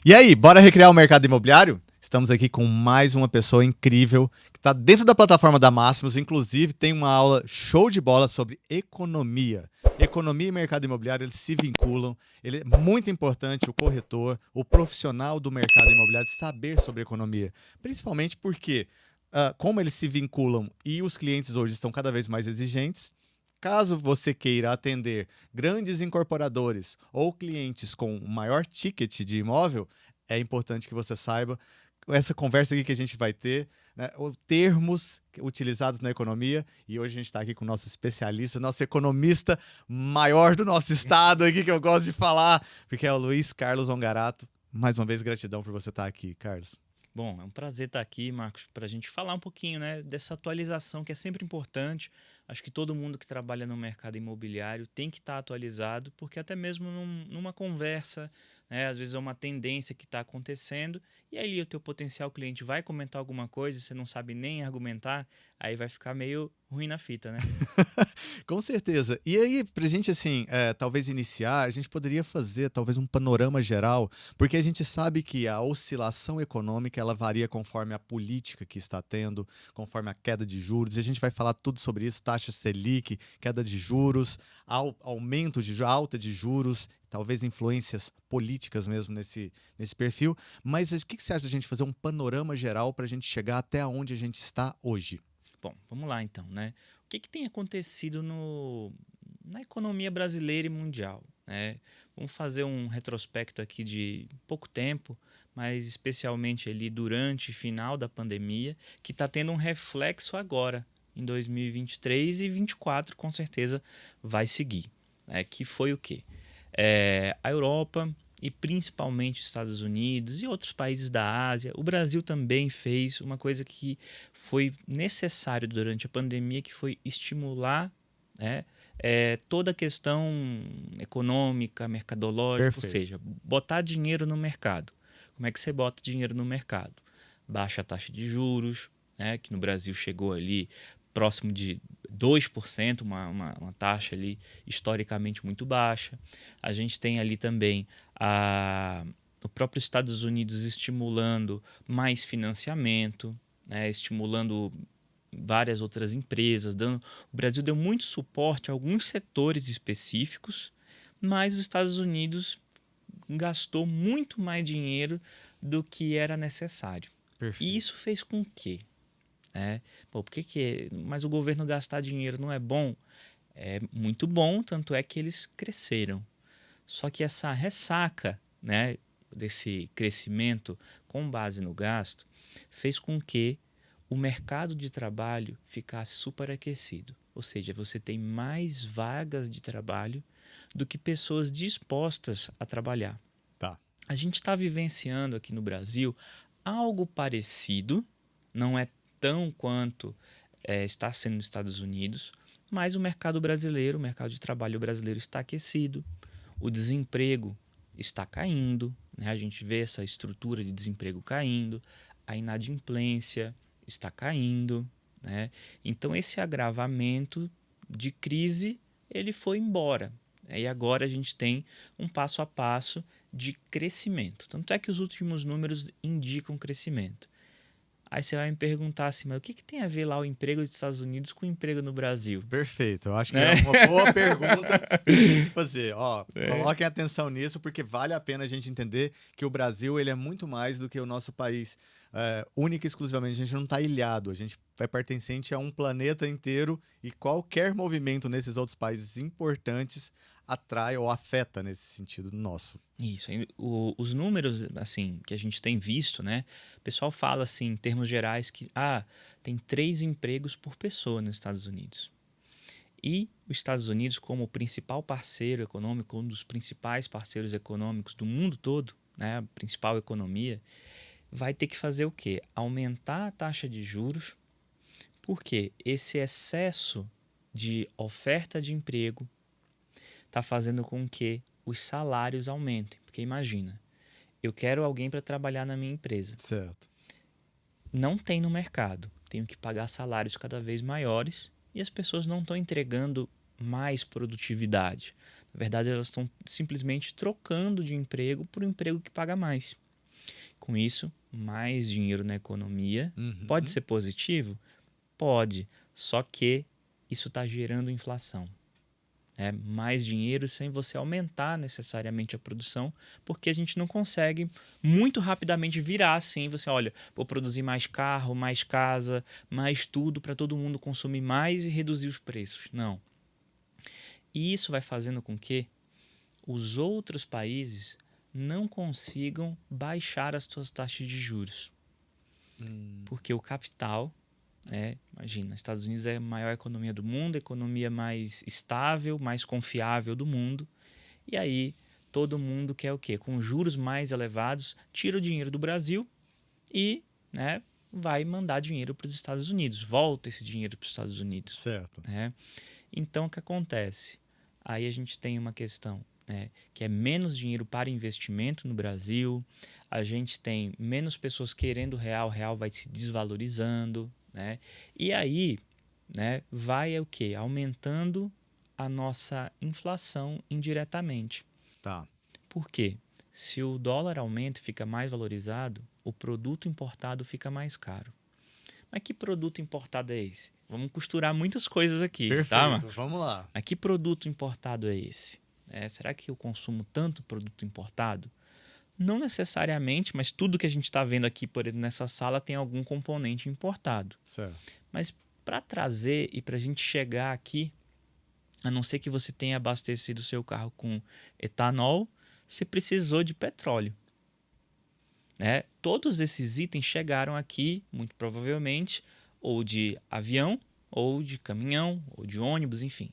E aí, bora recriar o mercado imobiliário? Estamos aqui com mais uma pessoa incrível que está dentro da plataforma da Máximos, inclusive tem uma aula show de bola sobre economia. Economia e mercado imobiliário, eles se vinculam. Ele é muito importante o corretor, o profissional do mercado imobiliário saber sobre economia, principalmente porque como eles se vinculam e os clientes hoje estão cada vez mais exigentes. Caso você queira atender grandes incorporadores ou clientes com maior ticket de imóvel, é importante que você saiba essa conversa aqui que a gente vai ter, né, os termos utilizados na economia. E hoje a gente está aqui com o nosso especialista, nosso economista maior do nosso estado aqui, que eu gosto de falar, porque é o Luiz Carlos Ongarato. Mais uma vez, gratidão por você estar aqui, Carlos. Bom, é um prazer estar aqui, Marcos, para a gente falar um pouquinho, né, dessa atualização que é sempre importante. Acho que todo mundo que trabalha no mercado imobiliário tem que estar atualizado, porque até mesmo numa conversa, né, às vezes é uma tendência que está acontecendo, e aí o teu potencial cliente vai comentar alguma coisa e você não sabe nem argumentar, aí vai ficar meio ruim na fita, né? Com certeza. E aí, pra gente, assim, talvez iniciar, a gente poderia fazer talvez um panorama geral, porque a gente sabe que a oscilação econômica, ela varia conforme a política que está tendo, conforme a queda de juros, e a gente vai falar tudo sobre isso, taxa Selic, queda de juros, aumento de alta de juros, talvez influências políticas mesmo nesse perfil, mas o que você acha de a gente fazer um panorama geral para a gente chegar até onde a gente está hoje? Bom, vamos lá então, né? O que tem acontecido na economia brasileira e mundial, né? Vamos fazer um retrospecto aqui de pouco tempo, mas especialmente ali durante e final da pandemia, que está tendo um reflexo agora, em 2023 e 2024, com certeza vai seguir. Que foi o quê? A Europa e principalmente os Estados Unidos e outros países da Ásia. O Brasil também fez uma coisa que foi necessário durante a pandemia, que foi estimular, né, toda a questão econômica, mercadológica, ou Perfeito. seja, botar dinheiro no mercado. Como é que você bota dinheiro no mercado? Baixa a taxa de juros, né, que no Brasil chegou ali próximo de 2%, uma taxa ali historicamente muito baixa. A gente tem ali também o próprio Estados Unidos estimulando mais financiamento, né, estimulando várias outras empresas. O Brasil deu muito suporte a alguns setores específicos, mas os Estados Unidos gastou muito mais dinheiro do que era necessário. Perfeito. E isso fez com que por que mas o governo gastar dinheiro não é bom? É muito bom, tanto é que eles cresceram. Só que essa ressaca, né, desse crescimento com base no gasto fez com que o mercado de trabalho ficasse superaquecido. Ou seja, você tem mais vagas de trabalho do que pessoas dispostas a trabalhar. Tá. A gente está vivenciando aqui no Brasil algo parecido, não é tão quanto está sendo nos Estados Unidos, mas o mercado brasileiro, o mercado de trabalho brasileiro está aquecido, o desemprego está caindo, né? A gente vê essa estrutura de desemprego caindo, a inadimplência está caindo, né? Então esse agravamento de crise ele foi embora, né? E agora a gente tem um passo a passo de crescimento. Tanto é que os últimos números indicam crescimento. Aí você vai me perguntar assim, mas o que tem a ver lá o emprego dos Estados Unidos com o emprego no Brasil? Perfeito. Eu acho que Né? é uma boa pergunta pra gente fazer. Coloquem atenção nisso, porque vale a pena a gente entender que o Brasil ele é muito mais do que o nosso país. Única e exclusivamente, a gente não está ilhado, a gente é pertencente a um planeta inteiro e qualquer movimento nesses outros países importantes atrai ou afeta nesse sentido nosso. Isso. Os números assim que a gente tem visto, né? O pessoal fala assim, em termos gerais, que tem 3 empregos por pessoa nos Estados Unidos. E os Estados Unidos, como o principal parceiro econômico, um dos principais parceiros econômicos do mundo todo, né? A principal economia, vai ter que fazer o quê? Aumentar a taxa de juros, porque esse excesso de oferta de emprego está fazendo com que os salários aumentem. Porque imagina, eu quero alguém para trabalhar na minha empresa. Certo. Não tem no mercado. Tenho que pagar salários cada vez maiores e as pessoas não estão entregando mais produtividade. Na verdade, elas estão simplesmente trocando de emprego por um emprego que paga mais. Com isso, mais dinheiro na economia. Uhum. Pode ser positivo? Pode. Só que isso está gerando inflação. Mais dinheiro sem você aumentar necessariamente a produção, porque a gente não consegue muito rapidamente virar assim, você olha, vou produzir mais carro, mais casa, mais tudo para todo mundo consumir mais e reduzir os preços. Não. E isso vai fazendo com que os outros países não consigam baixar as suas taxas de juros. Porque o capital, imagina, Estados Unidos é a maior economia do mundo, a economia mais estável, mais confiável do mundo. E aí todo mundo quer o quê? Com juros mais elevados, tira o dinheiro do Brasil e vai mandar dinheiro para os Estados Unidos. Volta esse dinheiro para os Estados Unidos. Certo. Então, o que acontece? Aí a gente tem uma questão, que é menos dinheiro para investimento no Brasil, a gente tem menos pessoas querendo o real vai se desvalorizando, e aí vai o quê? Aumentando a nossa inflação indiretamente. Tá. Por quê? Se o dólar aumenta e fica mais valorizado, o produto importado fica mais caro. Mas que produto importado é esse? Vamos costurar muitas coisas aqui. Perfeito, tá, Marcos? vamos lá. Mas que produto importado é esse? Será que eu consumo tanto produto importado? Não necessariamente, mas tudo que a gente está vendo aqui, por exemplo, nessa sala tem algum componente importado. Certo. Mas para trazer e para a gente chegar aqui, a não ser que você tenha abastecido o seu carro com etanol, você precisou de petróleo. Todos esses itens chegaram aqui, muito provavelmente, ou de avião, ou de caminhão, ou de ônibus, enfim.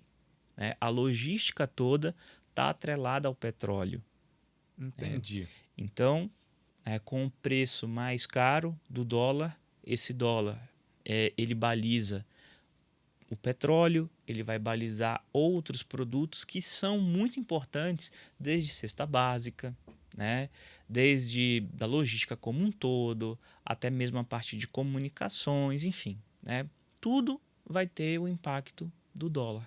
A logística toda está atrelada ao petróleo. Entendi. Então, com o preço mais caro do dólar, esse dólar ele baliza o petróleo, ele vai balizar outros produtos que são muito importantes, desde cesta básica, desde da logística como um todo, até mesmo a parte de comunicações, enfim. Tudo vai ter o impacto do dólar.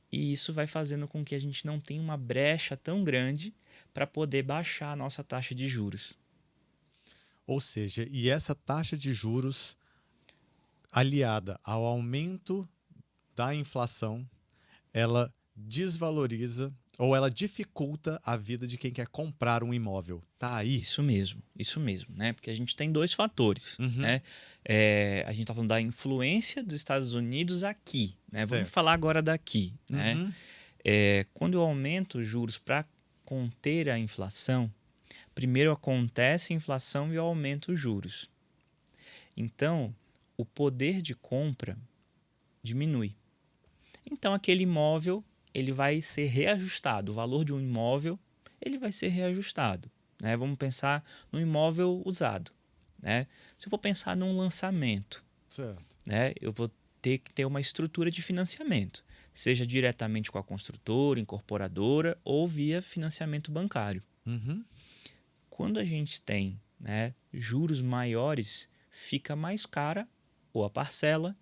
E isso vai fazendo com que a gente não tenha uma brecha tão grande para poder baixar a nossa taxa de juros. Ou seja, e essa taxa de juros aliada ao aumento da inflação, ela desvaloriza ou ela dificulta a vida de quem quer comprar um imóvel. Tá aí? Isso mesmo, porque a gente tem dois fatores. Uhum. A gente está falando da influência dos Estados Unidos aqui. Vamos falar agora daqui. Uhum. Quando eu aumento os juros para conter a inflação, primeiro acontece a inflação e eu aumento os juros. Então, o poder de compra diminui. Então, aquele imóvel ele vai ser reajustado. O valor de um imóvel ele vai ser reajustado. Vamos pensar no imóvel usado. Se eu for pensar num lançamento, certo. Eu vou ter que ter uma estrutura de financiamento, seja diretamente com a construtora, incorporadora ou via financiamento bancário. Uhum. Quando a gente tem juros maiores, fica mais cara ou a parcela,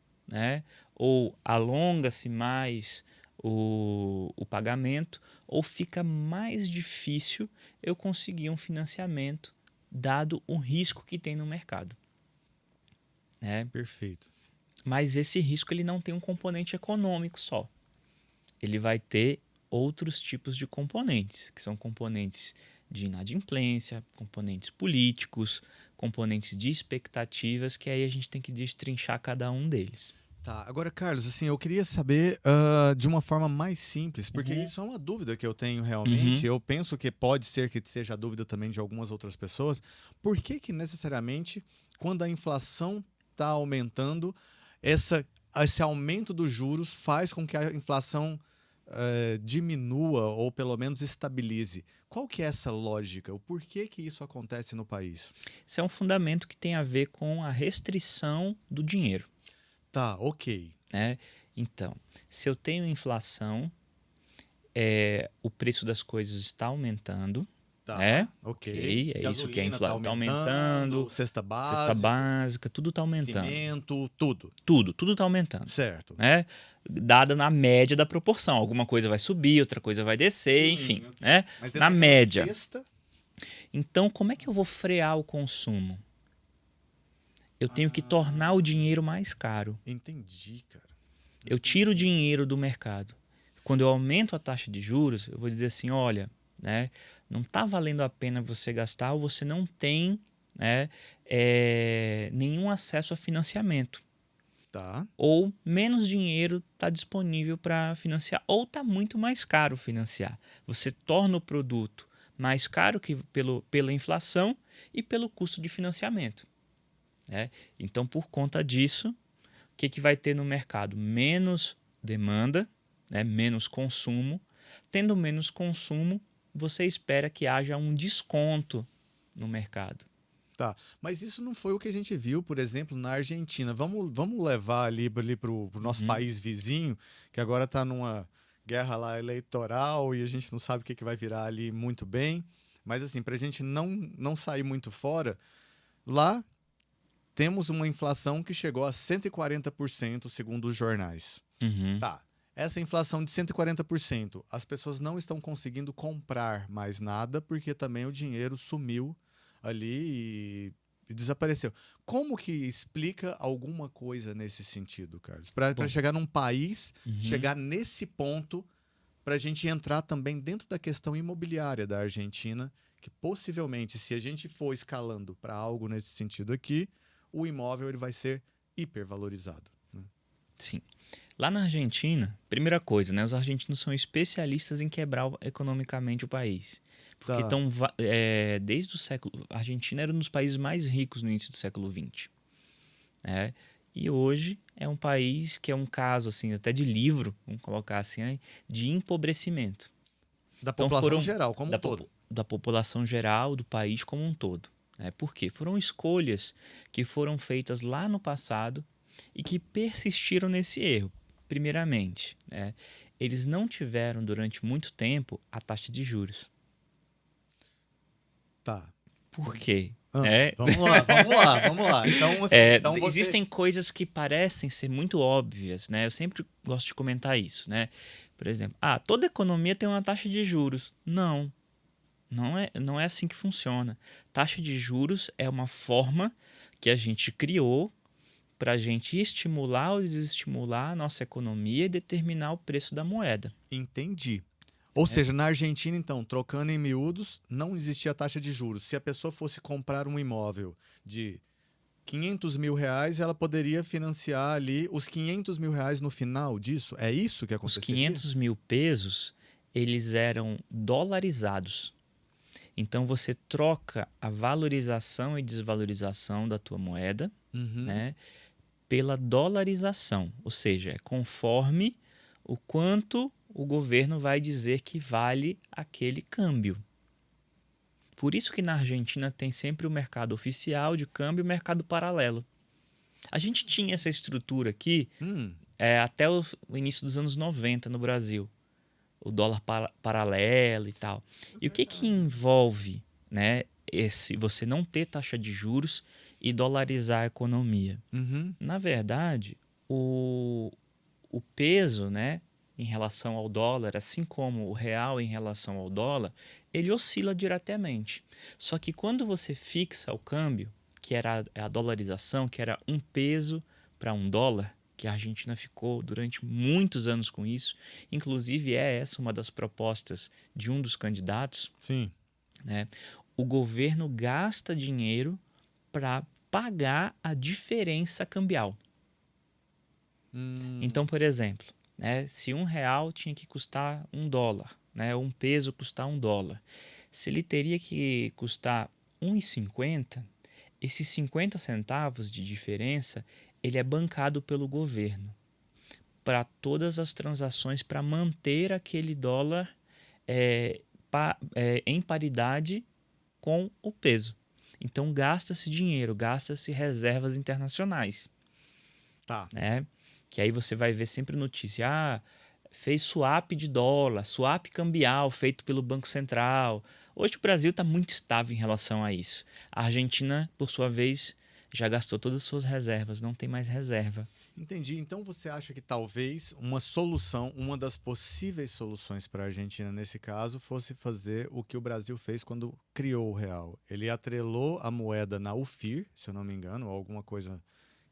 ou alonga-se mais o pagamento, ou fica mais difícil eu conseguir um financiamento dado o risco que tem no mercado. Perfeito. Mas esse risco ele não tem um componente econômico só. Ele vai ter outros tipos de componentes, que são componentes de inadimplência, componentes políticos, componentes de expectativas, que aí a gente tem que destrinchar cada um deles. Tá, agora, Carlos, assim, eu queria saber de uma forma mais simples, porque isso é uma dúvida que eu tenho realmente. Eu penso que pode ser que seja a dúvida também de algumas outras pessoas. Por que necessariamente, quando a inflação está aumentando, esse aumento dos juros faz com que a inflação diminua ou pelo menos estabilize? Qual que é essa lógica? O porquê que isso acontece no país? Isso é um fundamento que tem a ver com a restrição do dinheiro. Tá, ok. Então, se eu tenho inflação, o preço das coisas está aumentando. Tá, ok. É isso que é inflação. Está aumentando. Cesta básica, tudo está aumentando. Cimento, tudo. Tudo está aumentando. Certo. Dada na média da proporção. Alguma coisa vai subir, outra coisa vai descer, enfim. Mas na média. Cesta... Então, como é que eu vou frear o consumo? Eu tenho que tornar o dinheiro mais caro. Entendi, cara. Eu tiro o dinheiro do mercado. Quando eu aumento a taxa de juros, eu vou dizer assim, olha, né, não está valendo a pena você gastar ou você não tem, né, nenhum acesso a financiamento. Tá. Ou menos dinheiro está disponível para financiar, ou está muito mais caro financiar. Você torna o produto mais caro pela inflação e pelo custo de financiamento. Né? Então, por conta disso, o que vai ter no mercado? Menos demanda, né? Menos consumo. Tendo menos consumo, você espera que haja um desconto no mercado. Tá, mas isso não foi o que a gente viu, por exemplo, na Argentina. Vamos levar ali para o nosso país vizinho, que agora está numa guerra lá eleitoral e a gente não sabe o que vai virar ali muito bem. Mas assim, para a gente não sair muito fora, lá temos uma inflação que chegou a 140%, segundo os jornais. Uhum. Tá, essa inflação de 140%, as pessoas não estão conseguindo comprar mais nada porque também o dinheiro sumiu ali e desapareceu. Como que explica alguma coisa nesse sentido, Carlos? Para chegar num país, chegar nesse ponto, para a gente entrar também dentro da questão imobiliária da Argentina, que possivelmente, se a gente for escalando para algo nesse sentido aqui, o imóvel ele vai ser hipervalorizado. Né? Sim. Lá na Argentina, primeira coisa, né, os argentinos são especialistas em quebrar economicamente o país. Porque Tá. desde o século... A Argentina era um dos países mais ricos no início do século XX. Né? E hoje é um país que é um caso, assim, até de livro, vamos colocar assim, de empobrecimento. Da população geral, como um todo. Da população geral, do país como um todo. Né? Por quê? Foram escolhas que foram feitas lá no passado e que persistiram nesse erro. Primeiramente, né? Eles não tiveram durante muito tempo a taxa de juros. Tá. Por quê? Vamos lá. Então, assim, existem coisas que parecem ser muito óbvias, né? Eu sempre gosto de comentar isso, né? Por exemplo, toda economia tem uma taxa de juros. Não é assim que funciona. Taxa de juros é uma forma que a gente criou para a gente estimular ou desestimular a nossa economia e determinar o preço da moeda. Entendi. Ou seja, na Argentina, então, trocando em miúdos, não existia taxa de juros. Se a pessoa fosse comprar um imóvel de 500 mil reais, ela poderia financiar ali os 500 mil reais no final disso? É isso que aconteceria? Os 500 mil pesos, eles eram dolarizados. Então, você troca a valorização e desvalorização da tua moeda, né, pela dolarização. Ou seja, é conforme o quanto o governo vai dizer que vale aquele câmbio. Por isso que na Argentina tem sempre o mercado oficial de câmbio e o mercado paralelo. A gente tinha essa estrutura aqui até o início dos anos 90 no Brasil. O dólar paralelo e tal. E o que envolve, né, você não ter taxa de juros e dolarizar a economia? Na verdade, o peso, né, em relação ao dólar, assim como o real em relação ao dólar, ele oscila diretamente. Só que quando você fixa o câmbio, que era a dolarização, que era um peso para um dólar, que a Argentina ficou durante muitos anos com isso, inclusive é essa uma das propostas de um dos candidatos. Sim. Né? O governo gasta dinheiro para pagar a diferença cambial. Então, por exemplo, né, se R$1 tinha que custar $1, né, um peso custar $1, se ele teria que custar 1,50, esses 50 centavos de diferença ele é bancado pelo governo para todas as transações para manter aquele dólar em paridade com o peso. Então gasta-se dinheiro, gasta-se reservas internacionais. Tá. Né? Que aí você vai ver sempre notícia, fez swap de dólar, swap cambial feito pelo Banco Central. Hoje o Brasil está muito estável em relação a isso. A Argentina, por sua vez, já gastou todas as suas reservas, não tem mais reserva. Entendi. Então você acha que talvez uma solução, uma das possíveis soluções para a Argentina nesse caso, fosse fazer o que o Brasil fez quando criou o real? Ele atrelou a moeda na UFIR, se eu não me engano, ou alguma coisa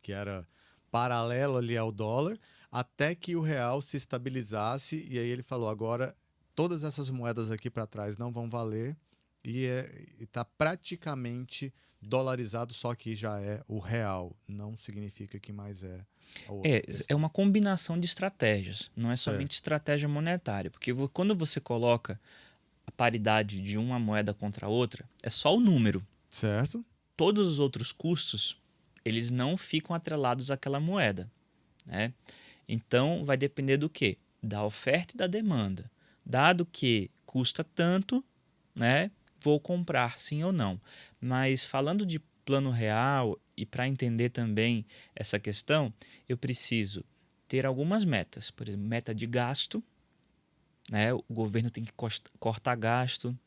que era paralelo ali ao dólar, até que o real se estabilizasse, e aí ele falou: agora todas essas moedas aqui para trás não vão valer, e está praticamente dolarizado, só que já é o real. Não significa que mais é a outra. É uma combinação de estratégias, não é Certo. somente estratégia monetária, porque quando você coloca a paridade de uma moeda contra a outra, é só o número. Certo? Todos os outros custos, eles não ficam atrelados àquela moeda, né? Então, vai depender do quê? Da oferta e da demanda. Dado que custa tanto, né? Vou comprar sim ou não. Mas falando de plano real e para entender também essa questão, eu preciso ter algumas metas. Por exemplo, meta de gasto, né? O governo tem que cortar gasto.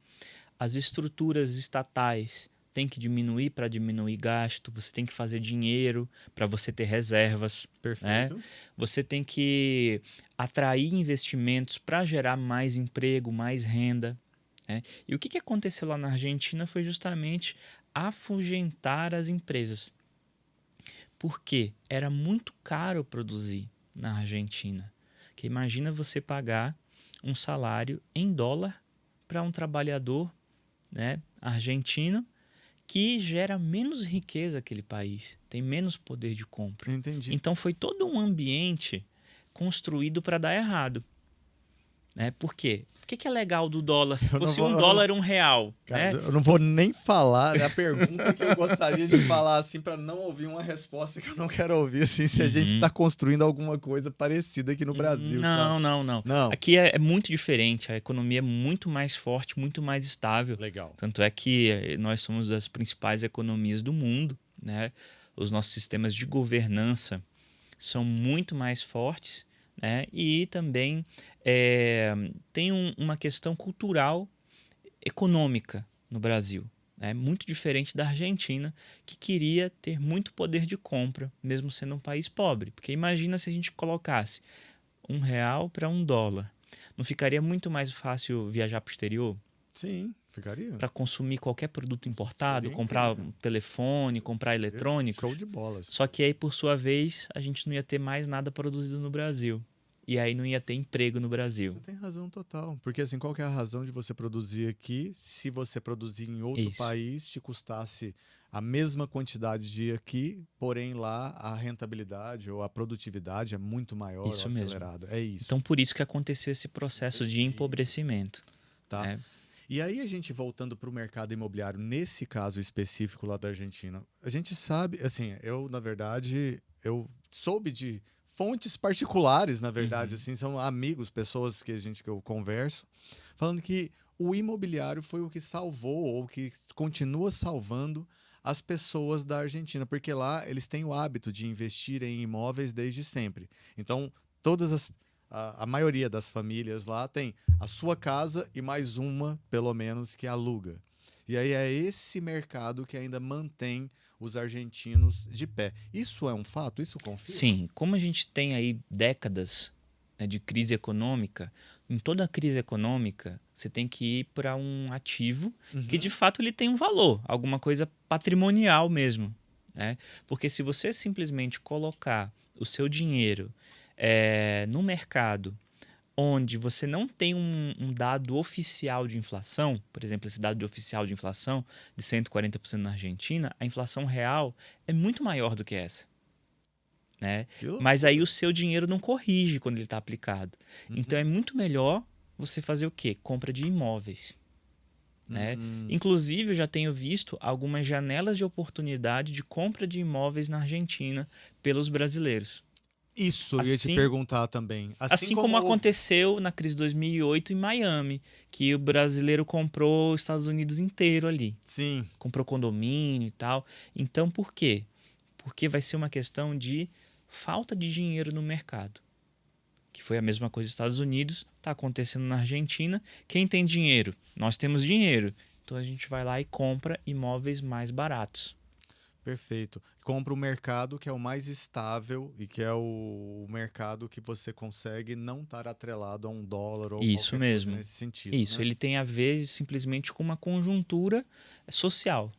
As estruturas estatais têm que diminuir para diminuir gasto. Você tem que fazer dinheiro para você ter reservas. Né? Perfeito. Você tem que atrair investimentos para gerar mais emprego, mais renda. Né? E o que aconteceu lá na Argentina foi justamente afugentar as empresas. Porque era muito caro produzir na Argentina. Que imagina você pagar um salário em dólar para um trabalhador, né, argentino, que gera menos riqueza aquele país, tem menos poder de compra. Entendi. Então foi todo um ambiente construído para dar errado. Né? Por quê? O que é legal do dólar? Se fosse um dólar, um real. Cara, Né? eu não vou nem falar da pergunta que eu gostaria de falar, assim, para não ouvir uma resposta que eu não quero ouvir, assim, se a gente está construindo alguma coisa parecida aqui no Brasil, Não, sabe? não. Aqui é muito diferente. A economia é muito mais forte, muito mais estável. Legal. Tanto é que nós somos das principais economias do mundo. Né? Os nossos sistemas de governança são muito mais fortes. Né? E também tem uma questão cultural econômica no Brasil. Né? Muito diferente da Argentina, que queria ter muito poder de compra, mesmo sendo um país pobre. Porque imagina se a gente colocasse R$1 para $1. Não ficaria muito mais fácil viajar para o exterior? Sim, ficaria. Para consumir qualquer produto importado, Seria comprar incrível. um telefone, comprar eletrônicos. Show de bolas. Só que aí, por sua vez, a gente não ia ter mais nada produzido no Brasil. E aí não ia ter emprego no Brasil. Você tem razão total. Porque assim, qual que é a razão de você produzir aqui se você produzir em outro Isso. país te custasse a mesma quantidade de aqui, porém lá a rentabilidade ou a produtividade é muito maior Isso ou mesmo. acelerada. É isso. Então, por isso que aconteceu esse processo de empobrecimento. Tá. Né? E aí a gente voltando para o mercado imobiliário, nesse caso específico lá da Argentina, a gente sabe, assim, eu na verdade, eu soube de fontes particulares, na verdade, assim, são amigos, pessoas que eu converso, falando que o imobiliário foi o que salvou ou que continua salvando as pessoas da Argentina, porque lá eles têm o hábito de investir em imóveis desde sempre. Então, a maioria das famílias lá tem a sua casa e mais uma, pelo menos, que aluga. E aí é esse mercado que ainda mantém os argentinos de pé. Isso é um fato? Isso confirma? Sim, como a gente tem aí décadas, né, de crise econômica, em toda crise econômica você tem que ir para um ativo que de fato ele tem um valor, alguma coisa patrimonial mesmo. Né? Porque se você simplesmente colocar o seu dinheiro no mercado onde você não tem um dado oficial de inflação, por exemplo, esse dado oficial de inflação de 140% na Argentina, a inflação real é muito maior do que essa. Né? Mas aí o seu dinheiro não corrige quando ele está aplicado. Então é muito melhor você fazer o quê? Compra de imóveis. Né? Inclusive, eu já tenho visto algumas janelas de oportunidade de compra de imóveis na Argentina pelos brasileiros. Isso, eu ia te perguntar também. Assim como aconteceu na crise de 2008 em Miami, que o brasileiro comprou os Estados Unidos inteiro ali. Sim. Comprou condomínio e tal. Então, por quê? Porque vai ser uma questão de falta de dinheiro no mercado. Que foi a mesma coisa nos Estados Unidos, está acontecendo na Argentina. Quem tem dinheiro? Nós temos dinheiro. Então a gente vai lá e compra imóveis mais baratos. Perfeito. Compra o mercado que é o mais estável e que é o mercado que você consegue não estar atrelado a um dólar ou Isso qualquer coisa mesmo. nesse sentido, Isso, né? ele tem a ver simplesmente com uma conjuntura social,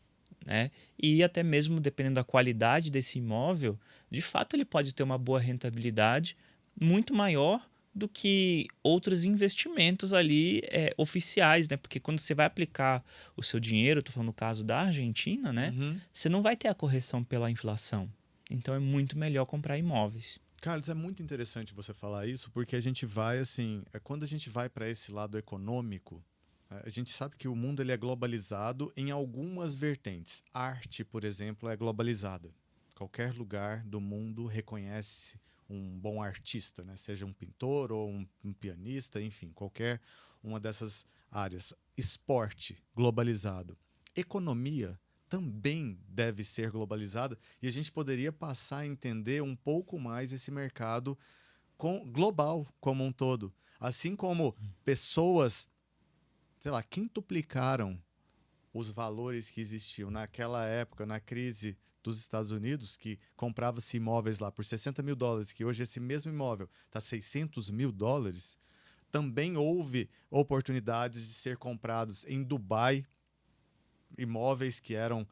né? E até mesmo dependendo da qualidade desse imóvel, de fato ele pode ter uma boa rentabilidade muito maior do que outros investimentos ali oficiais, né? Porque quando você vai aplicar o seu dinheiro, estou falando no caso da Argentina, né? Uhum. Você não vai ter a correção pela inflação. Então é muito melhor comprar imóveis. Carlos, é muito interessante você falar isso, porque a gente vai assim, quando a gente vai para esse lado econômico, a gente sabe que o mundo ele é globalizado em algumas vertentes. Arte, por exemplo, é globalizada. Qualquer lugar do mundo reconhece um bom artista, né? Seja um pintor ou um pianista, enfim, qualquer uma dessas áreas. Esporte, globalizado. Economia também deve ser globalizada e a gente poderia passar a entender um pouco mais esse mercado global como um todo. Assim como pessoas, sei lá, quintuplicaram os valores que existiam naquela época, na crise dos Estados Unidos, que comprava-se imóveis lá por US$ 60.000, que hoje esse mesmo imóvel está US$ 600.000, também houve oportunidades de ser comprados em Dubai, imóveis que eram,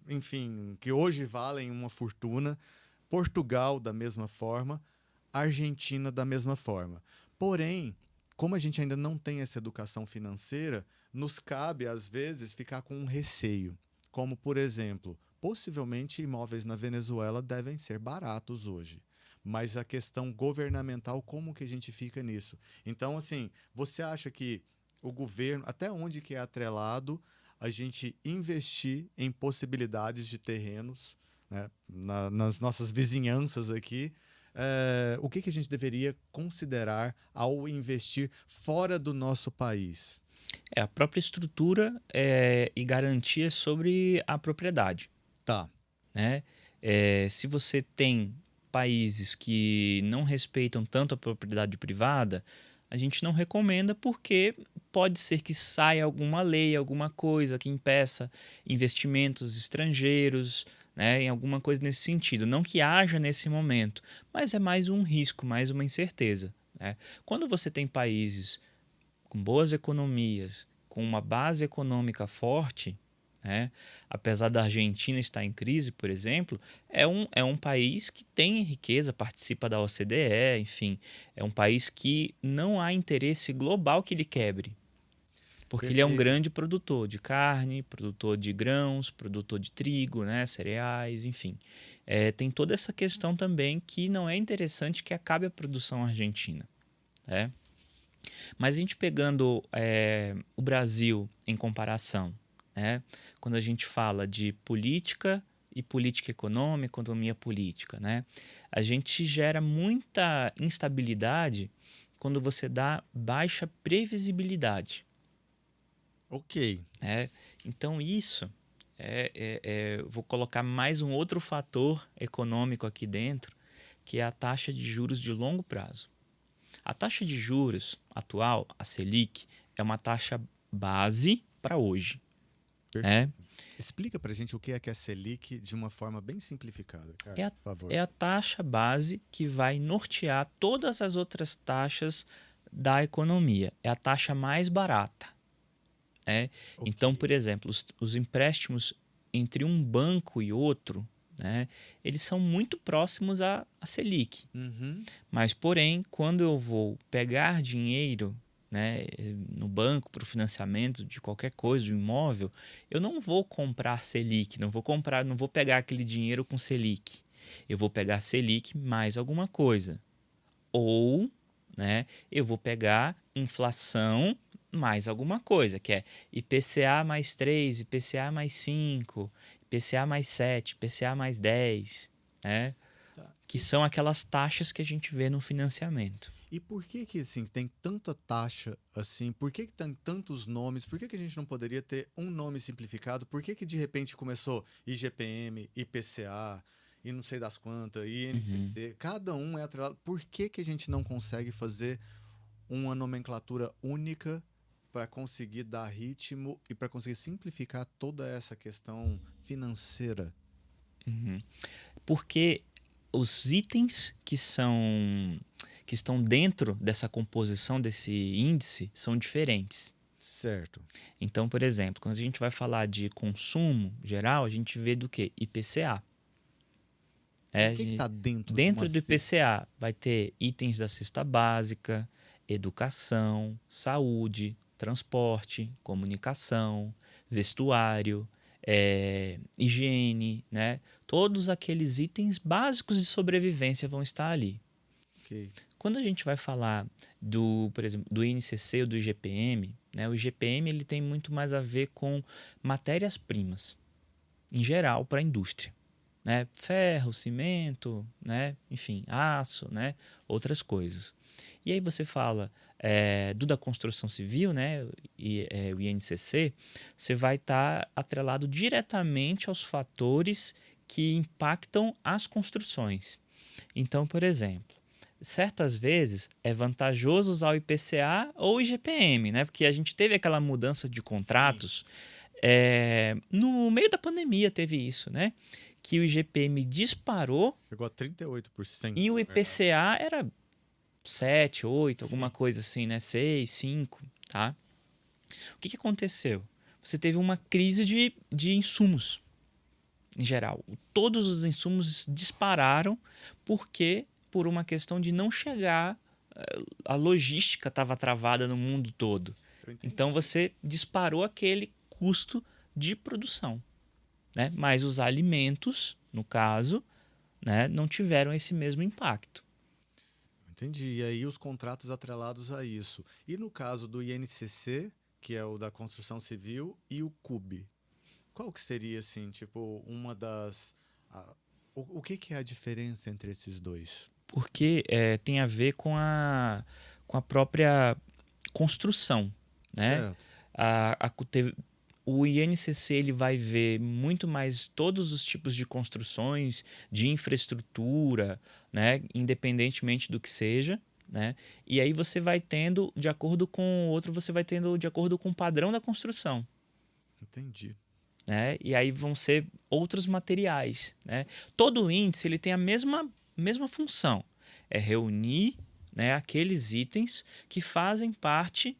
enfim, que hoje valem uma fortuna, Portugal da mesma forma, Argentina da mesma forma. Porém, como a gente ainda não tem essa educação financeira, nos cabe, às vezes, ficar com um receio. Como, por exemplo, possivelmente imóveis na Venezuela devem ser baratos hoje. Mas a questão governamental, como que a gente fica nisso? Então, assim, você acha que o governo, até onde que é atrelado a gente investir em possibilidades de terrenos, né, nas nossas vizinhanças aqui, o que a gente deveria considerar ao investir fora do nosso país? É a própria estrutura e garantia sobre a propriedade, Tá. né? Se você tem países que não respeitam tanto a propriedade privada, a gente não recomenda porque pode ser que saia alguma lei, alguma coisa que impeça investimentos estrangeiros, né, em alguma coisa nesse sentido. Não que haja nesse momento, mas é mais um risco, mais uma incerteza, né? Quando você tem países com boas economias, com uma base econômica forte, né? Apesar da Argentina estar em crise, por exemplo, é um país que tem riqueza, participa da OCDE, enfim, é um país que não há interesse global que ele quebre, porque ele é um Perfeito. grande produtor de carne, produtor de grãos, produtor de trigo, né? Cereais, enfim. Tem toda essa questão também que não é interessante que acabe a produção argentina, né? Mas a gente pegando o Brasil em comparação, né? Quando a gente fala de política e política econômica, economia política, né? A gente gera muita instabilidade quando você dá baixa previsibilidade, Ok. né? Então isso vou colocar mais um outro fator econômico aqui dentro, que é a taxa de juros de longo prazo. A taxa de juros atual, a Selic, é uma taxa base para hoje, né? Perfeito. Explica pra gente o que é a Selic de uma forma bem simplificada, É Carlos, a, por favor. é a taxa base que vai nortear todas as outras taxas da economia. É a taxa mais barata, né? Ok. Então, por exemplo, os empréstimos entre um banco e outro, né, eles são muito próximos à Selic. Uhum. Mas, porém, quando eu vou pegar dinheiro, né, no banco para o financiamento de qualquer coisa, de um imóvel, eu não vou comprar Selic, não vou pegar aquele dinheiro com Selic. Eu vou pegar Selic mais alguma coisa. Ou, né, eu vou pegar inflação mais alguma coisa, que é IPCA mais 3, IPCA mais 5, IPCA mais 7, IPCA mais 10, né? Tá. Que são aquelas taxas que a gente vê no financiamento. E por que que assim tem tanta taxa assim? Por que que tem tantos nomes? Por que que a gente não poderia ter um nome simplificado? Por que que de repente começou IGPM, IPCA e não sei das quantas, Uhum. INCC? Cada um é atrelado. Por que que a gente não consegue fazer uma nomenclatura única para conseguir dar ritmo e para conseguir simplificar toda essa questão financeira? Uhum. Porque os itens que estão dentro dessa composição desse índice são diferentes. Certo. Então, por exemplo, quando a gente vai falar de consumo geral, a gente vê do que? IPCA. O que está dentro de uma Dentro do cesta? IPCA vai ter itens da cesta básica, educação, saúde, transporte, comunicação, vestuário, higiene, né? Todos aqueles itens básicos de sobrevivência vão estar ali. Ok. Quando a gente vai falar do, por exemplo, do INCC ou do IGPM, né? O IGPM ele tem muito mais a ver com matérias-primas, em geral, para a indústria. Né? Ferro, cimento, né? Enfim, aço, né? Outras coisas. E aí você fala do da construção civil, né? O INCC, você vai estar atrelado diretamente aos fatores que impactam as construções. Então, por exemplo, certas vezes é vantajoso usar o IPCA ou o IGPM, né? Porque a gente teve aquela mudança de contratos. No meio da pandemia teve isso, né? Que o IGPM disparou. Chegou a 38%. E o na verdade. IPCA era 7, 8, Sim. alguma coisa assim, né? 6, 5, tá? O que aconteceu? Você teve uma crise de insumos, em geral. Todos os insumos dispararam porque por uma questão de não chegar, a logística estava travada no mundo todo. Então você disparou aquele custo de produção, né? Mas os alimentos, no caso, né, não tiveram esse mesmo impacto. Entendi. E aí os contratos atrelados a isso. E no caso do INCC, que é o da construção civil, e o CUB, qual que seria, assim, tipo, uma das... o que é a diferença entre esses dois? Porque tem a ver com a própria construção, né? Certo. O INCC ele vai ver muito mais todos os tipos de construções, de infraestrutura, né? Independentemente do que seja, né? E aí você vai tendo, de acordo com o outro, você vai tendo de acordo com o padrão da construção. Entendi. Né? E aí vão ser outros materiais, né? Todo índice ele tem a mesma função, é reunir, né, aqueles itens que fazem parte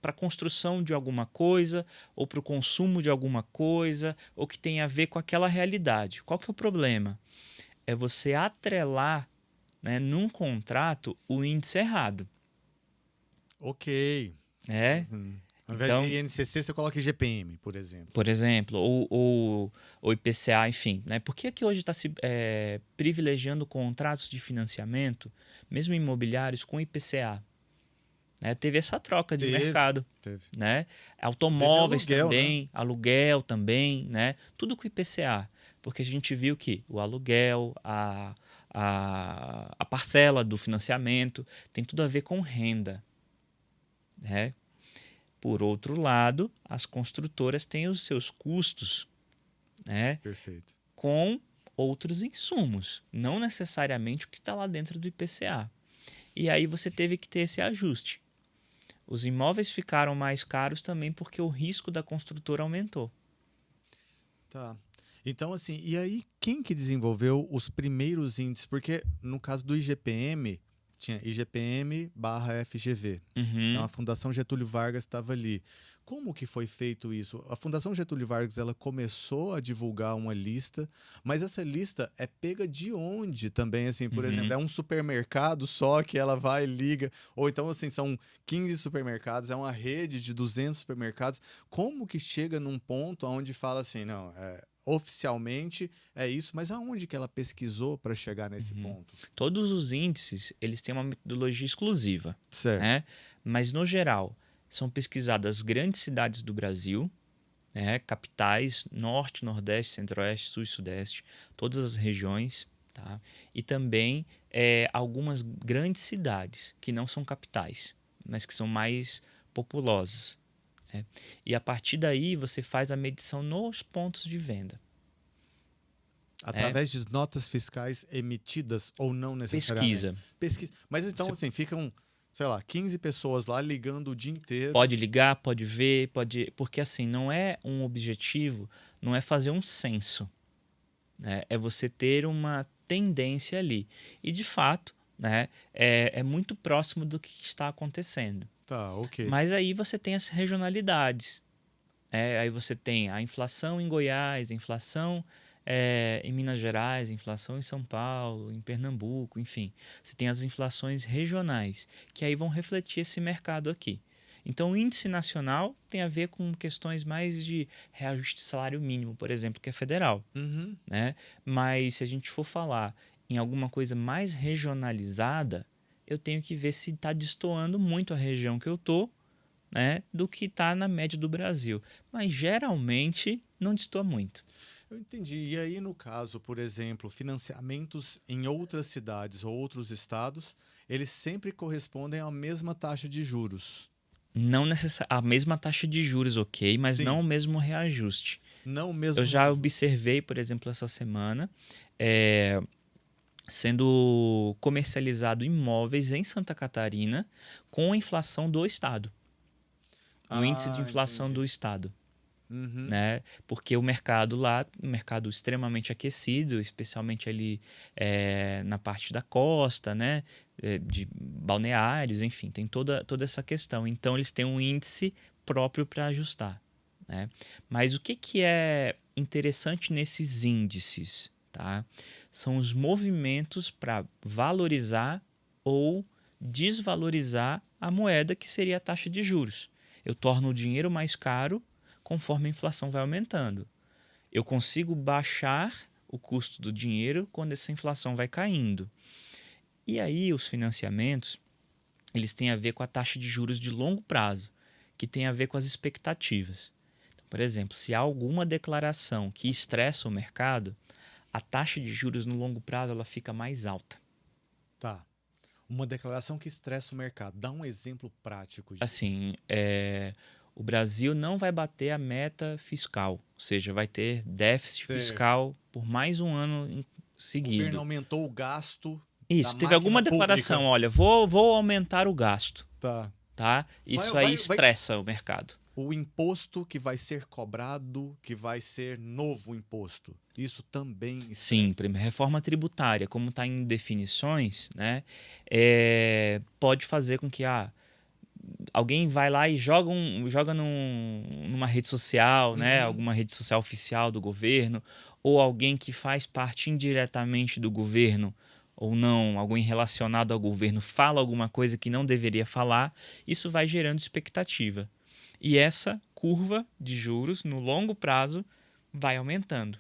para a construção de alguma coisa ou para o consumo de alguma coisa ou que tem a ver com aquela realidade. Qual que é o problema? É você atrelar, né, num contrato o índice errado. Ok. Né? Ao invés de INCC, você coloca IGPM, por exemplo. Por exemplo, ou IPCA, enfim. Né? Por que hoje está se privilegiando contratos de financiamento, mesmo imobiliários, com IPCA? Né? Teve essa troca de mercado. Teve. Né? Automóveis aluguel, também, né? aluguel também, né? Tudo com IPCA. Porque a gente viu que o aluguel, a parcela do financiamento, tem tudo a ver com renda. Né? Por outro lado, as construtoras têm os seus custos, né, Perfeito. com outros insumos, não necessariamente o que está lá dentro do IPCA. E aí você teve que ter esse ajuste. Os imóveis ficaram mais caros também porque o risco da construtora aumentou. Tá. Então, assim, e aí quem que desenvolveu os primeiros índices? Porque no caso do IGPM, tinha IGPM/FGV. Então, a Fundação Getúlio Vargas estava ali. Como que foi feito isso? A Fundação Getúlio Vargas ela começou a divulgar uma lista, mas essa lista é pega de onde também? Assim, por exemplo, é um supermercado só que ela vai e liga, ou então assim, são 15 supermercados, é uma rede de 200 supermercados. Como que chega num ponto onde fala assim, não, oficialmente é isso, mas aonde que ela pesquisou para chegar nesse ponto? Todos os índices, eles têm uma metodologia exclusiva, Certo. né? Mas, no geral, são pesquisadas grandes cidades do Brasil, né? Capitais, Norte, Nordeste, Centro-Oeste, Sul e Sudeste, todas as regiões, tá? E também algumas grandes cidades, que não são capitais, mas que são mais populosas. Né? E a partir daí você faz a medição nos pontos de venda. Através de notas fiscais emitidas ou não necessariamente? Pesquisa. Mas então, assim, ficam sei lá, 15 pessoas lá ligando o dia inteiro. Pode ligar, pode ver, pode. Porque assim, não é um objetivo, não é fazer um censo, né? É você ter uma tendência ali. E de fato, né, é muito próximo do que está acontecendo. Tá, ok. Mas aí você tem as regionalidades. Aí você tem a inflação em Goiás, a inflação em Minas Gerais, a inflação em São Paulo, em Pernambuco, enfim. Você tem as inflações regionais, que aí vão refletir esse mercado aqui. Então, o índice nacional tem a ver com questões mais de reajuste de salário mínimo, por exemplo, que é federal, Uhum. né? Mas se a gente for falar em alguma coisa mais regionalizada, eu tenho que ver se está destoando muito a região que eu estou, né, do que está na média do Brasil. Mas geralmente não destoa muito. Eu entendi. E aí, no caso, por exemplo, financiamentos em outras cidades ou outros estados, eles sempre correspondem à mesma taxa de juros. Não a mesma taxa de juros, ok, mas não Sim, o mesmo reajuste. não o Eu mesmo já reajuste. observei, por exemplo, essa semana, é, sendo comercializado imóveis em Santa Catarina com a inflação do estado, o índice de Ah, inflação entendi. do estado. Uhum. Né? Porque o mercado lá, um mercado extremamente aquecido, especialmente ali na parte da costa, né? De balneários, enfim, tem toda essa questão. Então, eles têm um índice próprio para ajustar, né? Mas o que é interessante nesses índices, tá? São os movimentos para valorizar ou desvalorizar a moeda, que seria a taxa de juros. Eu torno o dinheiro mais caro conforme a inflação vai aumentando. Eu consigo baixar o custo do dinheiro quando essa inflação vai caindo. E aí os financiamentos, eles têm a ver com a taxa de juros de longo prazo, que tem a ver com as expectativas. Então, por exemplo, se há alguma declaração que estressa o mercado, a taxa de juros no longo prazo ela fica mais alta. Tá. Uma declaração que estressa o mercado. Dá um exemplo prático disso. Assim, o Brasil não vai bater a meta fiscal, ou seja, vai ter déficit Certo. fiscal por mais um ano O governo seguido. aumentou o gasto da Isso, teve máquina alguma declaração, pública. olha, vou aumentar o gasto, Tá. tá? Vai, Isso aí vai, vai. estressa o mercado. O imposto que vai ser cobrado, que vai ser novo imposto. Isso também Sim, estressa. reforma tributária, como está em definições, né, pode fazer com que alguém vai lá e joga numa rede social, né, Uhum. alguma rede social oficial do governo, ou alguém que faz parte indiretamente do governo, ou não, alguém relacionado ao governo fala alguma coisa que não deveria falar, isso vai gerando expectativa. E essa curva de juros, no longo prazo, vai aumentando.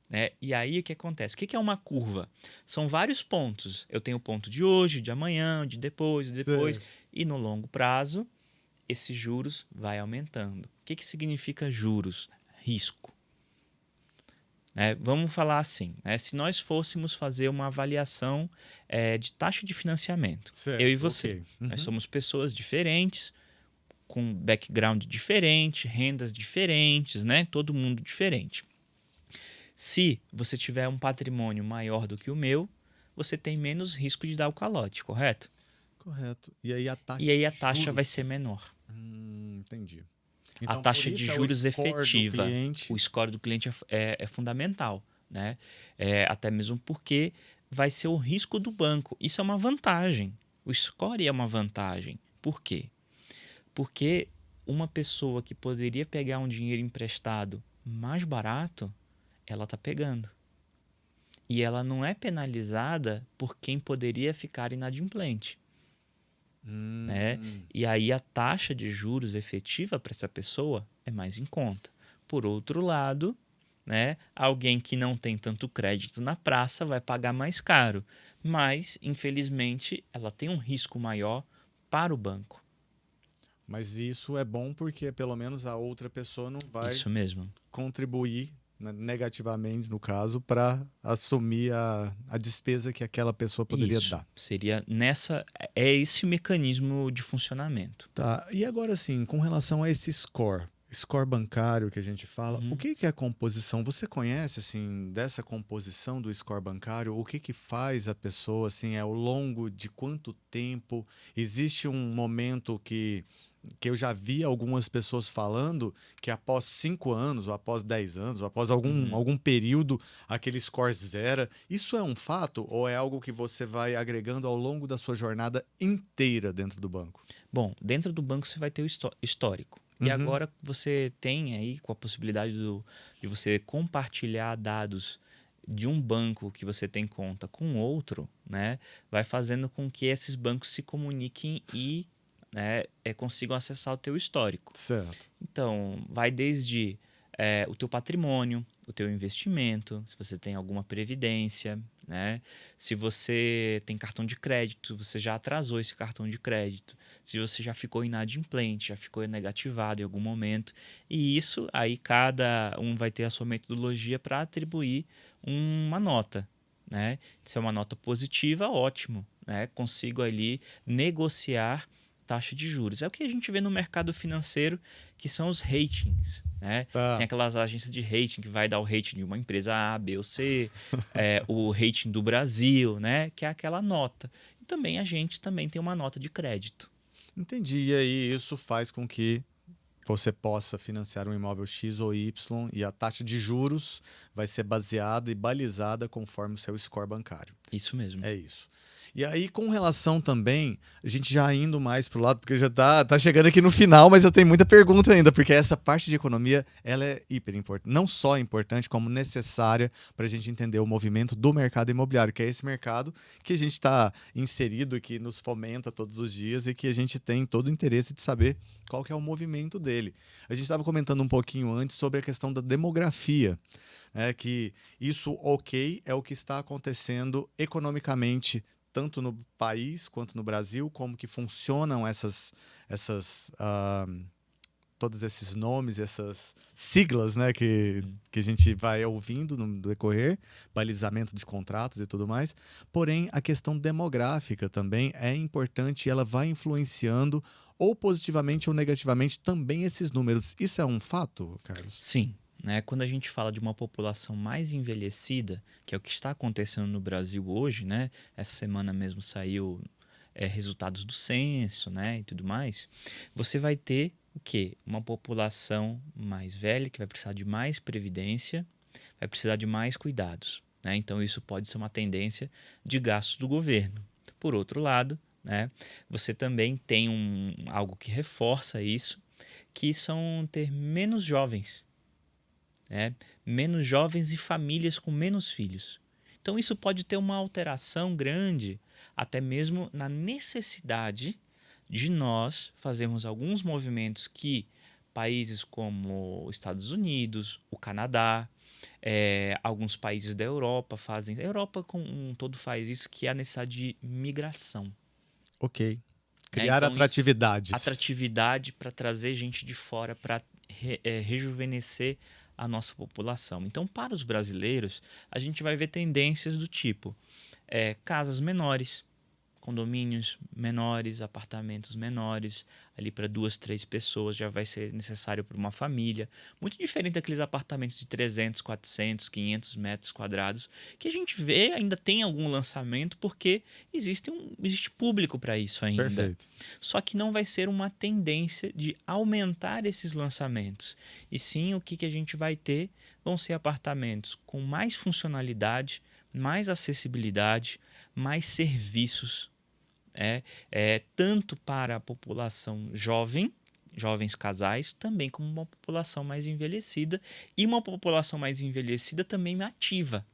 Né? E aí o que acontece? O que é uma curva? São vários pontos. Eu tenho o ponto de hoje, de amanhã, de depois, Certo. e no longo prazo, esses juros vai aumentando. O que significa juros? Risco. Né? Vamos falar assim, né? Se nós fôssemos fazer uma avaliação de taxa de financiamento, eu e Certo, você, ok. nós Uhum. somos pessoas diferentes, com background diferente, rendas diferentes, né? Todo mundo diferente. Se você tiver um patrimônio maior do que o meu, você tem menos risco de dar o calote, correto? Correto. E aí a E taxa aí de a taxa vai juros. ser menor. Entendi. A Então, por taxa de isso é o juros score do efetiva, o cliente. score do cliente é fundamental, né? Até mesmo porque vai ser o risco do banco. Isso é uma vantagem. O score é uma vantagem. Por quê? Porque uma pessoa que poderia pegar um dinheiro emprestado mais barato, ela está pegando. E ela não é penalizada por quem poderia ficar inadimplente. Né? Hum, E aí a taxa de juros efetiva para essa pessoa é mais em conta. Por outro lado, né, alguém que não tem tanto crédito na praça vai pagar mais caro, mas infelizmente ela tem um risco maior para o banco. mas isso é bom porque pelo menos a outra pessoa não vai Isso mesmo. contribuir, né, negativamente, no caso, para assumir a despesa que aquela pessoa poderia Isso. dar. Seria nessa. É esse o mecanismo de funcionamento. Tá. E agora sim, com relação a esse score, Score bancário que a gente fala, o Uhum. que é a composição? Você conhece, assim, dessa composição do score bancário? O que faz a pessoa, assim, ao longo de quanto tempo? Existe um momento que eu já vi algumas pessoas falando que após 5 anos, ou após 10 anos, ou após Uhum. algum período, aquele score zera. Isso é um fato ou é algo que você vai agregando ao longo da sua jornada inteira dentro do banco? Bom, dentro do banco você vai ter o histórico. E Uhum. agora você tem aí com a possibilidade de você compartilhar dados de um banco que você tem conta com outro, né? Vai fazendo com que esses bancos se comuniquem e, né, consigam acessar o teu histórico. Certo. Então, vai desde o teu patrimônio, o teu investimento, se você tem alguma previdência, né? Se você tem cartão de crédito, você já atrasou esse cartão de crédito, se você já ficou inadimplente, já ficou negativado em algum momento. E isso aí cada um vai ter a sua metodologia para atribuir uma nota, né? Se é uma nota positiva, ótimo, né? Consigo ali negociar taxa de juros. É o que a gente vê no mercado financeiro, que são os ratings, né? Tem Tá. aquelas agências de rating que vai dar o rating de uma empresa A, B ou C, o rating do Brasil, né? Que é aquela nota. E também a gente também tem uma nota de crédito. Entendi. E aí isso faz com que você possa financiar um imóvel X ou Y e a taxa de juros vai ser baseada e balizada conforme o seu score bancário. Isso mesmo. É isso. E aí, com relação também, a gente já indo mais pro lado, porque já tá chegando aqui no final, mas eu tenho muita pergunta ainda, porque essa parte de economia, ela é hiper importante. Não só importante, como necessária para a gente entender o movimento do mercado imobiliário, que é esse mercado que a gente está inserido e que nos fomenta todos os dias e que a gente tem todo o interesse de saber qual que é o movimento dele. A gente estava comentando um pouquinho antes sobre a questão da demografia, que isso, ok, é o que está acontecendo economicamente tanto no país quanto no Brasil, como que funcionam todos esses nomes, essas siglas, né, Hum. que a gente vai ouvindo no decorrer, balizamento de contratos e tudo mais. Porém, a questão demográfica também é importante e ela vai influenciando ou positivamente ou negativamente também esses números. Isso é um fato, Carlos? Sim, né? Quando a gente fala de uma população mais envelhecida, que é o que está acontecendo no Brasil hoje, né? Essa semana mesmo saiu resultados do censo, né? E tudo mais. Você vai ter o quê? Uma população mais velha que vai precisar de mais previdência, vai precisar de mais cuidados, né? Então isso pode ser uma tendência de gastos do governo. Por outro lado, né? Você também tem algo que reforça isso, que são ter menos jovens, né? Menos jovens e famílias com menos filhos. Então isso pode ter uma alteração grande, até mesmo na necessidade de nós fazermos alguns movimentos que países como os Estados Unidos, o Canadá, alguns países da Europa fazem. A Europa como um todo faz isso, que é a necessidade de migração, Ok. né? Criar Então isso, atratividades. atratividade para trazer gente de fora para rejuvenescer a nossa população. Então, para os brasileiros, a gente vai ver tendências do tipo casas menores, condomínios menores, apartamentos menores, ali para 2, 3 pessoas já vai ser necessário para uma família. Muito diferente daqueles apartamentos de 300, 400, 500 metros quadrados, que a gente vê ainda tem algum lançamento porque existe público para isso ainda. Perfeito. Só que não vai ser uma tendência de aumentar esses lançamentos. E sim, o que a gente vai ter vão ser apartamentos com mais funcionalidade, mais acessibilidade, mais serviços, tanto para a população jovem, jovens casais, também como uma população mais envelhecida e uma população mais envelhecida também ativa,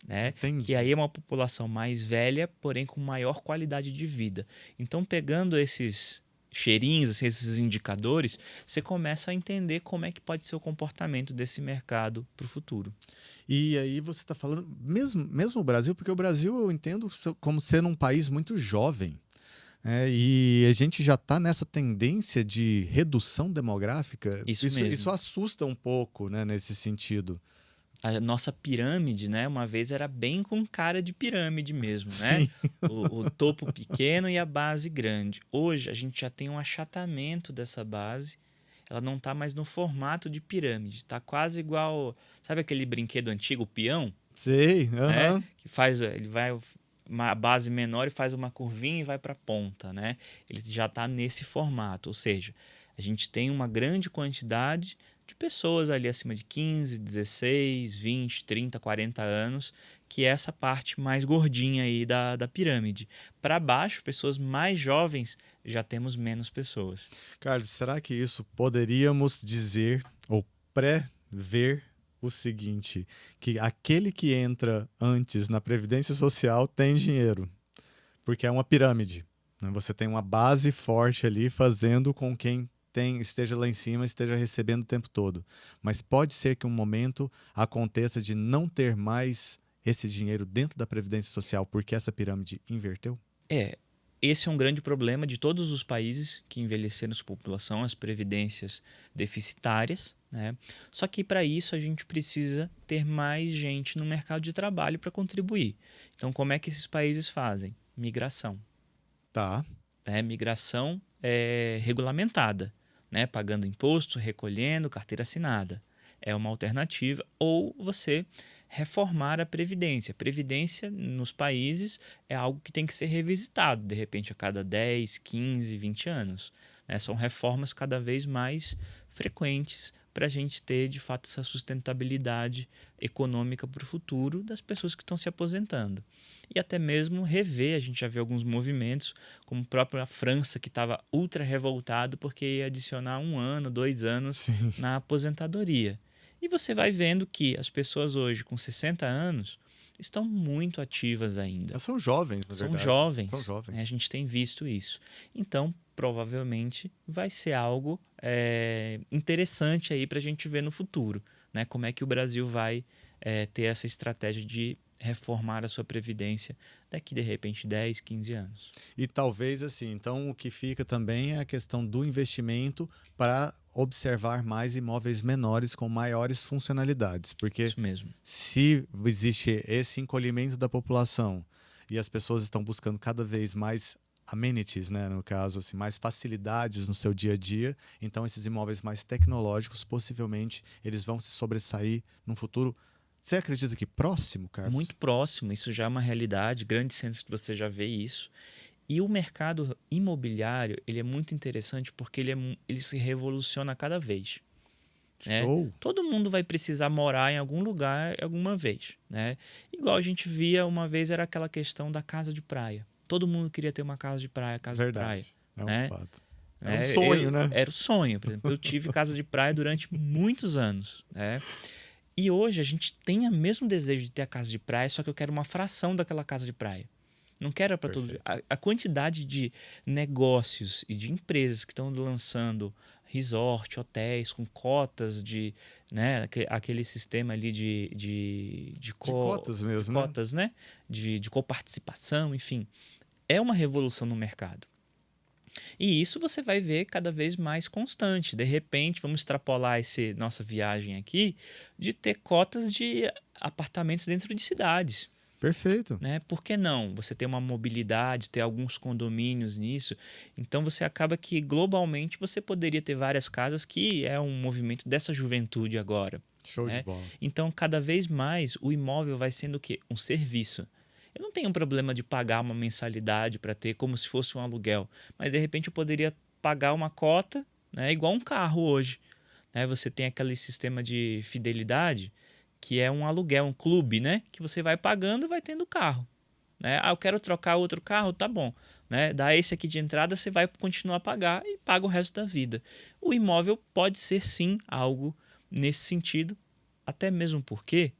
né? Que Entendi. aí é uma população mais velha, porém com maior qualidade de vida. Então, pegando esses cheirinhos, assim, esses indicadores, você começa a entender como é que pode ser o comportamento desse mercado para o futuro. E aí você está falando, mesmo o Brasil, porque o Brasil eu entendo como sendo um país muito jovem. E a gente já está nessa tendência de redução demográfica. Isso Isso mesmo. assusta um pouco, né, nesse sentido. A nossa pirâmide, né, uma vez era bem com cara de pirâmide mesmo, né? Sim. O topo pequeno e a base grande. Hoje a gente já tem um achatamento dessa base. ela não está mais no formato de pirâmide. Está quase igual, sabe aquele brinquedo antigo, o peão? Sei, Né? aham. Que faz, ele vai uma base menor e faz uma curvinha e vai para a ponta, né? Ele já está nesse formato, ou seja, a gente tem uma grande quantidade de pessoas ali acima de 15, 16, 20, 30, 40 anos, que é essa parte mais gordinha aí da pirâmide. Para baixo, pessoas mais jovens, já temos menos pessoas. Carlos, será que isso poderíamos dizer ou prever o seguinte, que aquele que entra antes na Previdência Social tem dinheiro, porque é uma pirâmide, né? Você tem uma base forte ali fazendo com quem esteja lá em cima esteja recebendo o tempo todo. Mas pode ser que um momento aconteça de não ter mais esse dinheiro dentro da Previdência Social porque essa pirâmide inverteu? É, esse é um grande problema de todos os países que envelheceram sua população, as previdências deficitárias, né? Só que para isso a gente precisa ter mais gente no mercado de trabalho para contribuir. Então, como é que esses países fazem? Migração. Tá. Migração regulamentada, né? Pagando imposto, recolhendo, carteira assinada. É uma alternativa. Ou você reformar a Previdência. Previdência nos países é algo que tem que ser revisitado, de repente, a cada 10, 15, 20 anos. Né? São reformas cada vez mais frequentes para a gente ter, de fato, essa sustentabilidade econômica para o futuro das pessoas que estão se aposentando. E até mesmo rever, a gente já vê alguns movimentos, como a própria França, que estava ultra revoltado porque ia adicionar 1 ano, 2 anos Sim. na aposentadoria. E você vai vendo que as pessoas hoje com 60 anos estão muito ativas ainda. Mas são jovens, na São verdade. jovens. São jovens. Né? A gente tem visto isso. Então, provavelmente, vai ser algo interessante aí para a gente ver no futuro. Né? Como é que o Brasil vai ter essa estratégia de reformar a sua previdência daqui, de repente, 10, 15 anos. E talvez assim, então o que fica também é a questão do investimento para observar mais imóveis menores com maiores funcionalidades, porque Isso mesmo. se existe esse encolhimento da população e as pessoas estão buscando cada vez mais amenities, né, no caso, assim, mais facilidades no seu dia a dia, então esses imóveis mais tecnológicos, possivelmente, eles vão se sobressair num futuro. Você acredita que próximo, Carlos? Muito próximo, isso já é uma realidade, grandes centros que você já vê isso. E o mercado imobiliário, ele é muito interessante porque ele se revoluciona cada vez. Né? Show! Todo mundo vai precisar morar em algum lugar alguma vez. Né? Igual a gente via uma vez, era aquela questão da casa de praia. Todo mundo queria ter uma casa de praia, Verdade. É um né? fato. É um sonho, né? Era o sonho. Por exemplo, eu tive casa de praia durante muitos anos. Né? E hoje a gente tem o mesmo desejo de ter a casa de praia, só que eu quero uma fração daquela casa de praia. Não quero para tudo. A quantidade de negócios e de empresas que estão lançando resort, hotéis com cotas de, né, aquele sistema ali de cotas mesmo, de cotas, né? De coparticipação, enfim. É uma revolução no mercado. E isso você vai ver cada vez mais constante. De repente, vamos extrapolar essa nossa viagem aqui de ter cotas de apartamentos dentro de cidades. Perfeito. Né? Por que não? Você tem uma mobilidade, ter alguns condomínios nisso. Então você acaba que globalmente você poderia ter várias casas, que é um movimento dessa juventude agora. Show né? de bola. Então cada vez mais o imóvel vai sendo o quê? Um serviço. Eu não tenho um problema de pagar uma mensalidade para ter como se fosse um aluguel, mas de repente eu poderia pagar uma cota, né? Igual um carro hoje. Né? Você tem aquele sistema de fidelidade que é um aluguel, um clube, né? Que você vai pagando e vai tendo carro. Né? Eu quero trocar outro carro, tá bom. Né? Dá esse aqui de entrada, você vai continuar a pagar e paga o resto da vida. O imóvel pode ser sim algo nesse sentido, até mesmo porque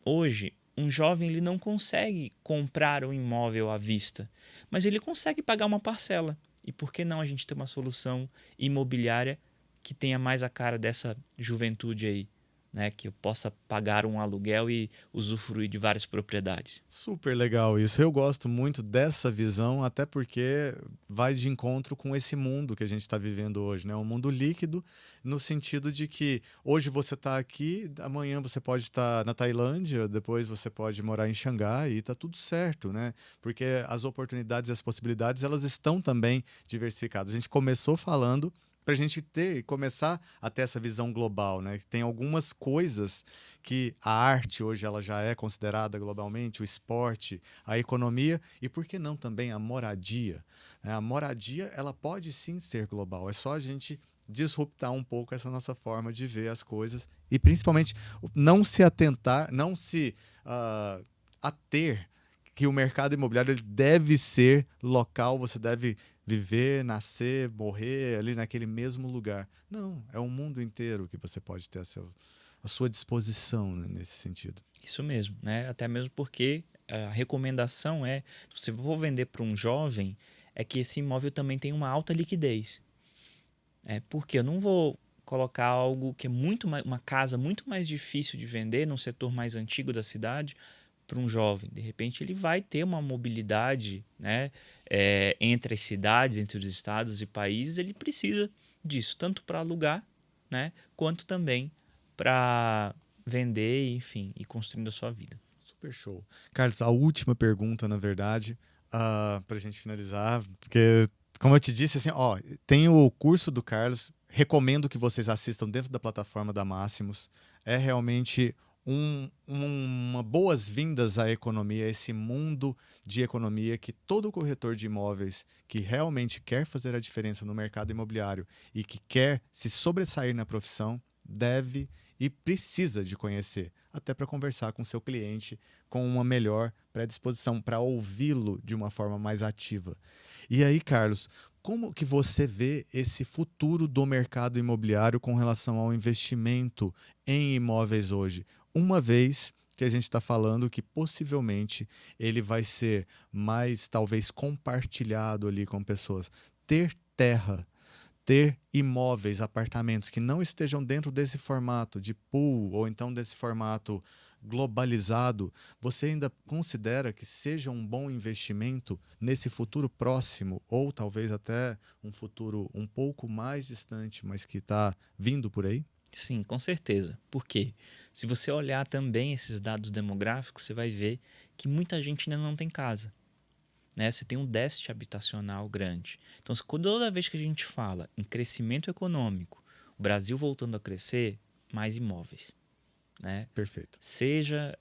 hoje um jovem ele não consegue comprar um imóvel à vista, mas ele consegue pagar uma parcela. E por que não a gente ter uma solução imobiliária que tenha mais a cara dessa juventude aí? Né, que eu possa pagar um aluguel e usufruir de várias propriedades. Super legal isso. Eu gosto muito dessa visão, até porque vai de encontro com esse mundo que a gente está vivendo hoje, né? Um mundo líquido, no sentido de que hoje você está aqui, amanhã você pode estar na Tailândia, depois você pode morar em Xangai e está tudo certo, né? Porque as oportunidades e as possibilidades, elas estão também diversificadas. A gente começou falando para a gente começar a ter essa visão global, né? Tem algumas coisas que a arte hoje ela já é considerada globalmente, o esporte, a economia e por que não também a moradia, né? A moradia ela pode sim ser global, é só a gente disruptar um pouco essa nossa forma de ver as coisas e principalmente não se atentar, não se ater que o mercado imobiliário ele deve ser local, você deve viver, nascer, morrer ali naquele mesmo lugar. Não, é o mundo inteiro que você pode ter a sua disposição, né, nesse sentido. Isso mesmo, né? Até mesmo porque a recomendação é, se você for vender para um jovem, é que esse imóvel também tem uma alta liquidez. Porque eu não vou colocar algo que é uma casa muito mais difícil de vender num setor mais antigo da cidade para um jovem. De repente ele vai ter uma mobilidade, né, entre as cidades, entre os estados e países, ele precisa disso, tanto para alugar, né, quanto também para vender, enfim, e construindo a sua vida. Super show. Carlos, a última pergunta, na verdade, para a gente finalizar, porque, como eu te disse, assim, ó, tem o curso do Carlos, recomendo que vocês assistam dentro da plataforma da Máximos. É realmente uma boas-vindas à economia, a esse mundo de economia que todo corretor de imóveis que realmente quer fazer a diferença no mercado imobiliário e que quer se sobressair na profissão deve e precisa de conhecer, até para conversar com seu cliente com uma melhor predisposição, para ouvi-lo de uma forma mais ativa. E aí, Carlos, como que você vê esse futuro do mercado imobiliário com relação ao investimento em imóveis hoje? Uma vez que a gente está falando que possivelmente ele vai ser mais, talvez, compartilhado ali com pessoas. Ter terra, ter imóveis, apartamentos que não estejam dentro desse formato de pool ou então desse formato globalizado, você ainda considera que seja um bom investimento nesse futuro próximo ou talvez até um futuro um pouco mais distante, mas que está vindo por aí? Sim, com certeza. Por quê? Se você olhar também esses dados demográficos, você vai ver que muita gente ainda não tem casa, né? Você tem um déficit habitacional grande. Então, toda vez que a gente fala em crescimento econômico, o Brasil voltando a crescer, mais imóveis, né? Perfeito. Seja,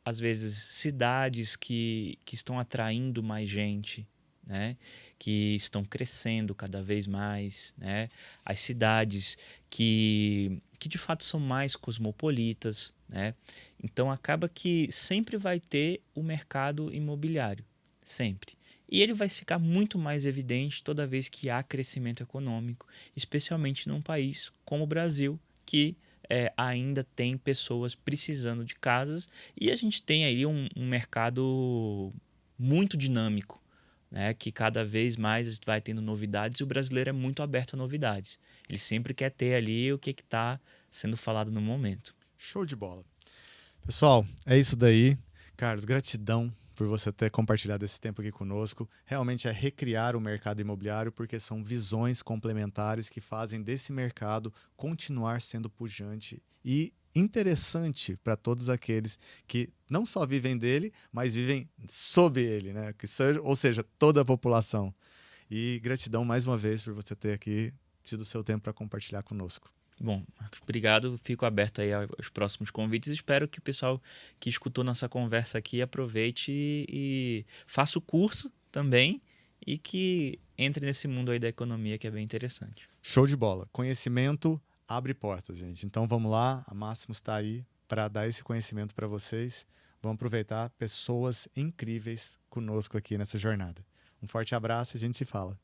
às vezes, cidades que estão atraindo mais gente, né? Que estão crescendo cada vez mais, né? As cidades que de fato são mais cosmopolitas, né? Então acaba que sempre vai ter o mercado imobiliário, sempre. E ele vai ficar muito mais evidente toda vez que há crescimento econômico, especialmente num país como o Brasil, que ainda tem pessoas precisando de casas e a gente tem aí um mercado muito dinâmico, né, que cada vez mais vai tendo novidades e o brasileiro é muito aberto a novidades. Ele sempre quer ter ali o que está sendo falado no momento. Show de bola. Pessoal, é isso daí. Carlos, gratidão por você ter compartilhado esse tempo aqui conosco. Realmente é recriar o mercado imobiliário, porque são visões complementares que fazem desse mercado continuar sendo pujante e interessante para todos aqueles que não só vivem dele, mas vivem sob ele, né? Ou seja, toda a população. E gratidão mais uma vez por você ter aqui tido o seu tempo para compartilhar conosco. Bom, Marcos, obrigado. Fico aberto aí aos próximos convites. Espero que o pessoal que escutou nossa conversa aqui aproveite e faça o curso também e que entre nesse mundo aí da economia que é bem interessante. Show de bola. Conhecimento abre portas, gente. Então vamos lá, a Máximos está aí para dar esse conhecimento para vocês. Vamos aproveitar pessoas incríveis conosco aqui nessa jornada. Um forte abraço e a gente se fala.